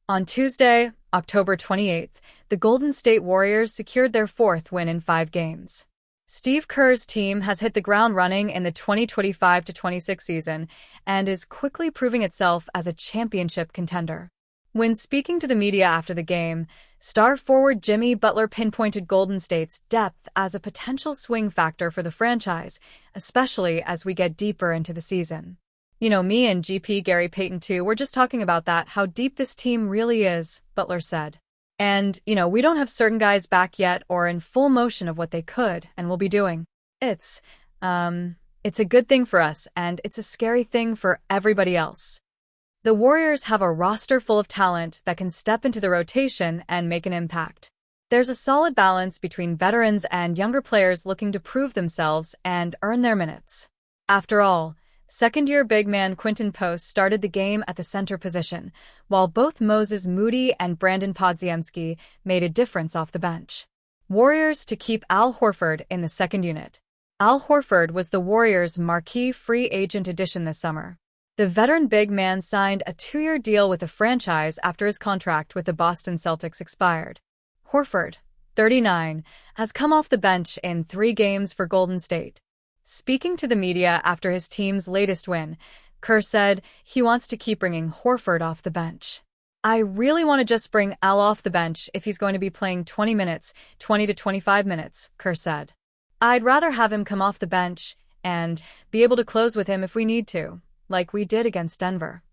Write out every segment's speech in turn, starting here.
On Tuesday, October 28th, the Golden State Warriors secured their fourth win in 5 games. Steve Kerr's team has hit the ground running in the 2025-26 season and is quickly proving itself as a championship contender. When speaking to the media after the game, star forward Jimmy Butler pinpointed Golden State's depth as a potential swing factor for the franchise, especially as we get deeper into the season. Me and GP Gary Payton too, we're just talking about that, how deep this team really is, Butler said. And, we don't have certain guys back yet or in full motion of what they could and will be doing. It's a good thing for us, and it's a scary thing for everybody else. The Warriors have a roster full of talent that can step into the rotation and make an impact. There's a solid balance between veterans and younger players looking to prove themselves and earn their minutes. After all, second-year big man Quinton Post started the game at the center position, while both Moses Moody and Brandon Podziemski made a difference off the bench. Warriors to keep Al Horford in the second unit. Al Horford was the Warriors' marquee free agent addition this summer. The veteran big man signed a 2-year deal with the franchise after his contract with the Boston Celtics expired. Horford, 39, has come off the bench in 3 games for Golden State. Speaking to the media after his team's latest win, Kerr said he wants to keep bringing Horford off the bench. I really want to just bring Al off the bench if he's going to be playing 20 to 25 minutes, Kerr said. I'd rather have him come off the bench and be able to close with him if we need to, like we did against Denver.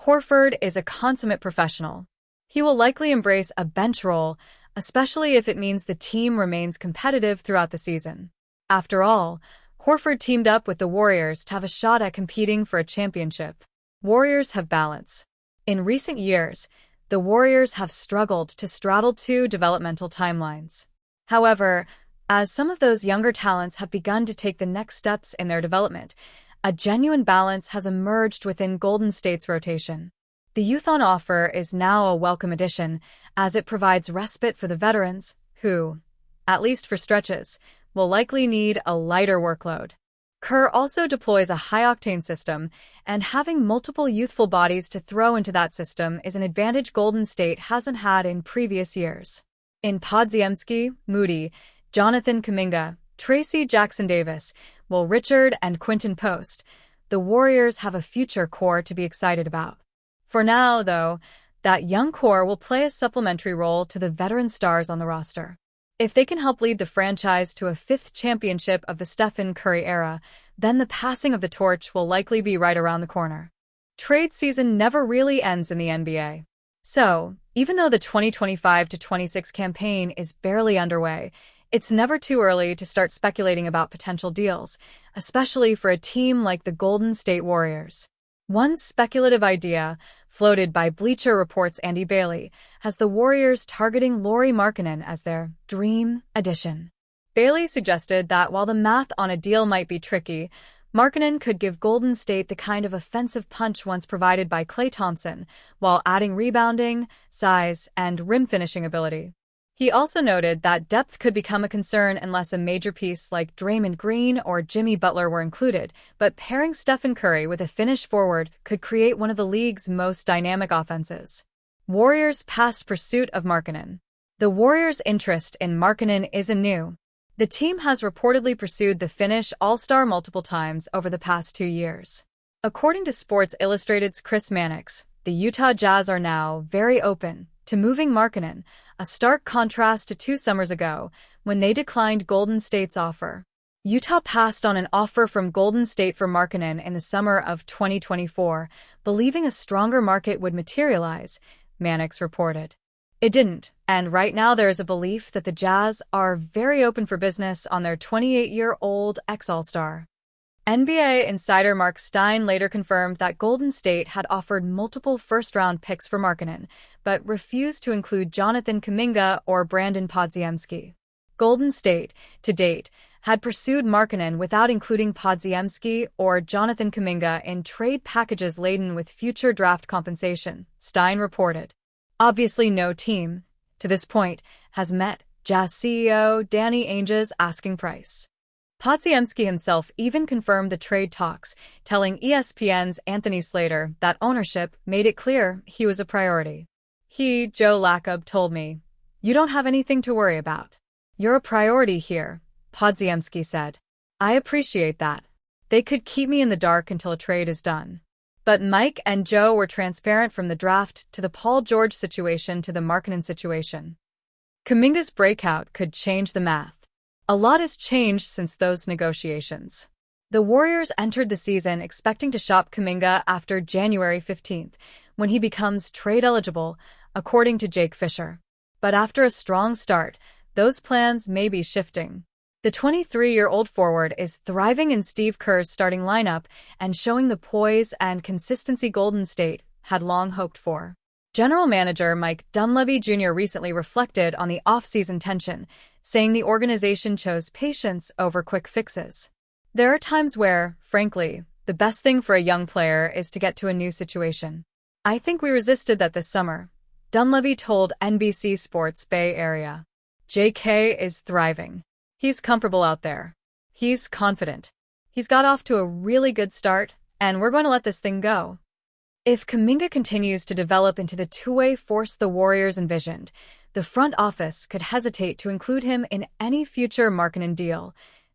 Horford is a consummate professional. He will likely embrace a bench role, especially if it means the team remains competitive throughout the season. After all, Horford teamed up with the Warriors to have a shot at competing for a championship. Warriors have balance. In recent years, the Warriors have struggled to straddle 2 developmental timelines. However, as some of those younger talents have begun to take the next steps in their development, a genuine balance has emerged within Golden State's rotation. The youth on offer is now a welcome addition, as it provides respite for the veterans, who, at least for stretches, will likely need a lighter workload. Kerr also deploys a high-octane system, and having multiple youthful bodies to throw into that system is an advantage Golden State hasn't had in previous years. In Podziemski, Moody, Jonathan Kuminga, Tracy Jackson-Davis, Will Richard, and Quinton Post, the Warriors have a future core to be excited about. For now, though, that young core will play a supplementary role to the veteran stars on the roster. If they can help lead the franchise to a 5th championship of the Stephen Curry era, then the passing of the torch will likely be right around the corner. Trade season never really ends in the NBA. So, even though the 2025-26 campaign is barely underway, it's never too early to start speculating about potential deals, especially for a team like the Golden State Warriors. One speculative idea, floated by Bleacher Report's Andy Bailey, has the Warriors targeting Lauri Markkanen as their dream addition. Bailey suggested that while the math on a deal might be tricky, Markkanen could give Golden State the kind of offensive punch once provided by Klay Thompson, while adding rebounding, size, and rim finishing ability. He also noted that depth could become a concern unless a major piece like Draymond Green or Jimmy Butler were included, but pairing Stephen Curry with a Finnish forward could create one of the league's most dynamic offenses. Warriors' past pursuit of Markkanen. The Warriors' interest in Markkanen isn't new. The team has reportedly pursued the Finnish All-Star multiple times over the past 2 years. According to Sports Illustrated's Chris Mannix, the Utah Jazz are now very open to moving Markkanen, a stark contrast to 2 summers ago, when they declined Golden State's offer. Utah passed on an offer from Golden State for Markkanen in the summer of 2024, believing a stronger market would materialize, Mannix reported. It didn't, and right now there is a belief that the Jazz are very open for business on their 28-year-old ex-All-Star. NBA insider Mark Stein later confirmed that Golden State had offered multiple first-round picks for Markkanen, but refused to include Jonathan Kuminga or Brandon Podziemski. Golden State, to date, had pursued Markkanen without including Podziemski or Jonathan Kuminga in trade packages laden with future draft compensation, Stein reported. Obviously no team, to this point, has met Jazz CEO Danny Ainge's asking price. Podziemski himself even confirmed the trade talks, telling ESPN's Anthony Slater that ownership made it clear he was a priority. Joe Lacob, told me. You don't have anything to worry about. You're a priority here, Podziemski said. I appreciate that. They could keep me in the dark until a trade is done. But Mike and Joe were transparent from the draft to the Paul George situation to the Markkanen situation. Kuminga's breakout could change the math. A lot has changed since those negotiations. The Warriors entered the season expecting to shop Kuminga after January 15th, when he becomes trade eligible, according to Jake Fisher. But after a strong start, those plans may be shifting. The 23-year-old forward is thriving in Steve Kerr's starting lineup and showing the poise and consistency Golden State had long hoped for. General manager Mike Dunleav Jr. recently reflected on the off-season tension, saying the organization chose patience over quick fixes. There are times where, frankly, the best thing for a young player is to get to a new situation. I think we resisted that this summer, Dunleav told NBC Sports Bay Area. JK is thriving. He's comfortable out there. He's confident. He's got off to a really good start, and we're going to let this thing go. If Kuminga continues to develop into the two-way force the Warriors envisioned, the front office could hesitate to include him in any future Markkanen deal,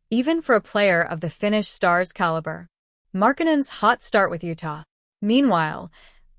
even for a player of the Finnish star's caliber. Markkanen's hot start with Utah. Meanwhile,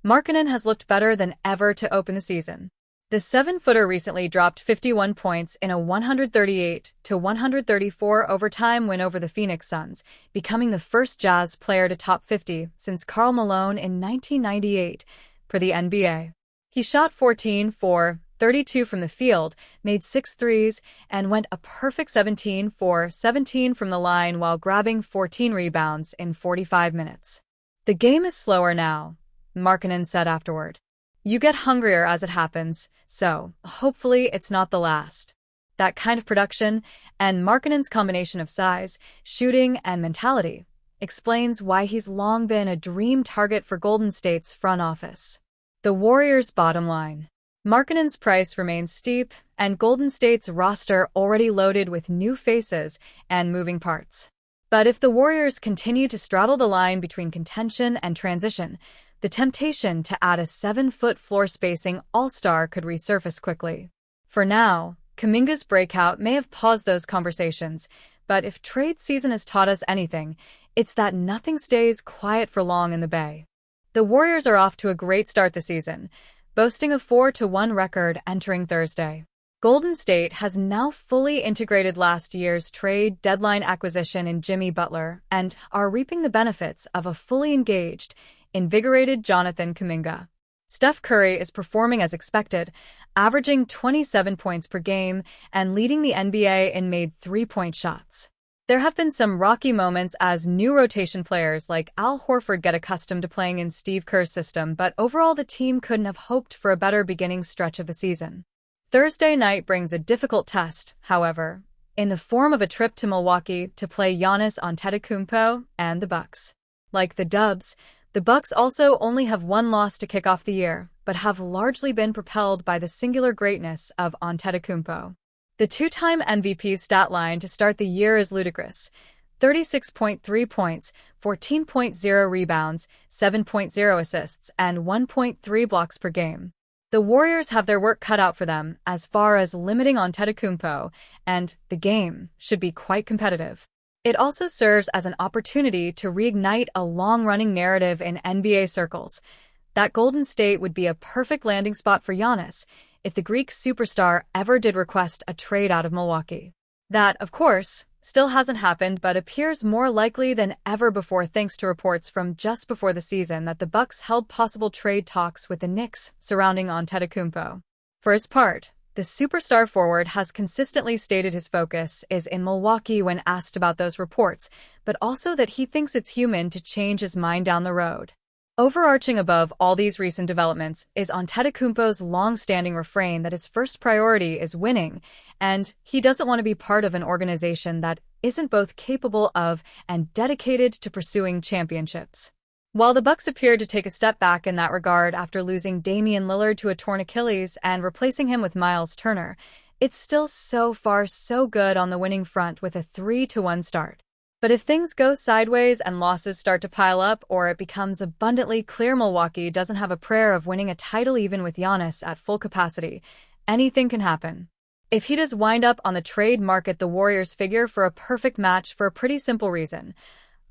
Markkanen has looked better than ever to open the season. The 7-footer recently dropped 51 points in a 138-134 overtime win over the Phoenix Suns, becoming the first Jazz player to top 50 since Karl Malone in 1998 for the NBA. He shot 14 for 32 from the field, made 6 threes, and went a perfect 17 for 17 from the line while grabbing 14 rebounds in 45 minutes. The game is slower now, Markkanen said afterward. You get hungrier as it happens, so hopefully it's not the last. That kind of production, and Markkanen's combination of size, shooting, and mentality, explains why he's long been a dream target for Golden State's front office. The Warriors' bottom line. Markkanen's price remains steep, and Golden State's roster already loaded with new faces and moving parts. But if the Warriors continue to straddle the line between contention and transition, the temptation to add a 7-foot floor spacing all-star could resurface quickly. For now, Kuminga's breakout may have paused those conversations, but if trade season has taught us anything, it's that nothing stays quiet for long in the Bay. The Warriors are off to a great start this season, boasting a 4-1 record entering Thursday. Golden State has now fully integrated last year's trade deadline acquisition in Jimmy Butler and are reaping the benefits of a fully engaged, invigorated Jonathan Kuminga. Steph Curry is performing as expected, averaging 27 points per game and leading the NBA in made three-point shots. There have been some rocky moments as new rotation players like Al Horford get accustomed to playing in Steve Kerr's system, but overall the team couldn't have hoped for a better beginning stretch of the season. Thursday night brings a difficult test, however, in the form of a trip to Milwaukee to play Giannis Antetokounmpo and the Bucks. Like the Dubs, the Bucks also only have one loss to kick off the year, but have largely been propelled by the singular greatness of Antetokounmpo. The two-time MVP's stat line to start the year is ludicrous: 36.3 points, 14.0 rebounds, 7.0 assists, and 1.3 blocks per game. The Warriors have their work cut out for them as far as limiting Antetokounmpo, and the game should be quite competitive. It also serves as an opportunity to reignite a long-running narrative in NBA circles that Golden State would be a perfect landing spot for Giannis if the Greek superstar ever did request a trade out of Milwaukee. That, of course, still hasn't happened but appears more likely than ever before thanks to reports from just before the season that the Bucks held possible trade talks with the Knicks surrounding Antetokounmpo. For his part, the superstar forward has consistently stated his focus is in Milwaukee when asked about those reports, but also that he thinks it's human to change his mind down the road. Overarching above all these recent developments is Antetokounmpo's long-standing refrain that his first priority is winning, and he doesn't want to be part of an organization that isn't both capable of and dedicated to pursuing championships. While the Bucks appeared to take a step back in that regard after losing Damian Lillard to a torn Achilles and replacing him with Miles Turner, it's still so far so good on the winning front with a 3-1 start. But if things go sideways and losses start to pile up, or it becomes abundantly clear Milwaukee doesn't have a prayer of winning a title even with Giannis at full capacity, anything can happen. If he does wind up on the trade market, the Warriors figure for a perfect match for a pretty simple reason.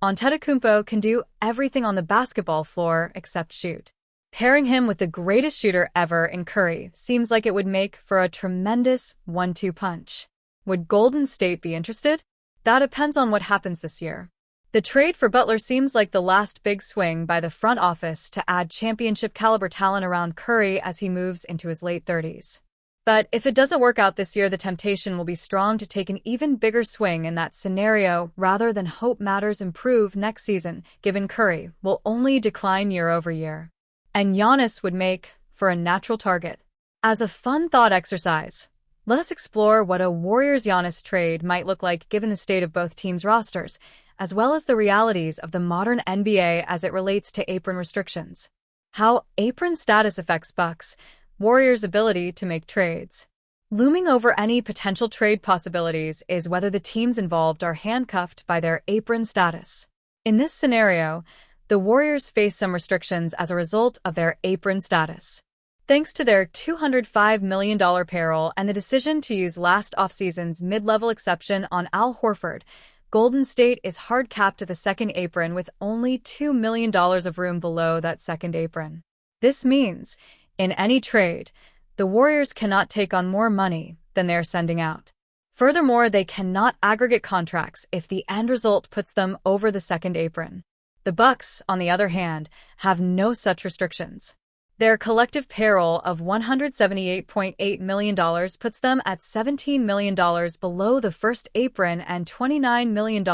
Antetokounmpo can do everything on the basketball floor except shoot. Pairing him with the greatest shooter ever in Curry seems like it would make for a tremendous 1-2 punch. Would Golden State be interested? That depends on what happens this year. The trade for Butler seems like the last big swing by the front office to add championship-caliber talent around Curry as he moves into his late 30s. But if it doesn't work out this year, the temptation will be strong to take an even bigger swing in that scenario rather than hope matters improve next season, given Curry will only decline year over year. And Giannis would make for a natural target. As a fun thought exercise, let us explore what a Warriors-Giannis trade might look like given the state of both teams' rosters, as well as the realities of the modern NBA as it relates to apron restrictions. How apron status affects Bucks, Warriors' ability to make trades. Looming over any potential trade possibilities is whether the teams involved are handcuffed by their apron status. In this scenario, the Warriors face some restrictions as a result of their apron status. Thanks to their $205 million payroll and the decision to use last offseason's mid-level exception on Al Horford, Golden State is hard-capped to the second apron with only $2 million of room below that second apron. This means, in any trade, the Warriors cannot take on more money than they are sending out. Furthermore, they cannot aggregate contracts if the end result puts them over the second apron. The Bucks, on the other hand, have no such restrictions. Their collective payroll of $178.8 million puts them at $17 million below the first apron and $29 million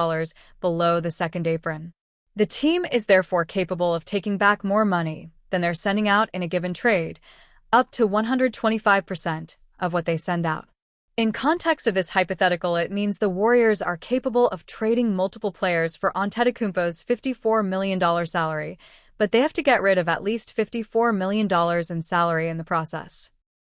below the second apron. The team is therefore capable of taking back more money than they're sending out in a given trade, up to 125% of what they send out. In context of this hypothetical, it means the Warriors are capable of trading multiple players for Antetokounmpo's $54 million salary, but they have to get rid of at least $54 million in salary in the process.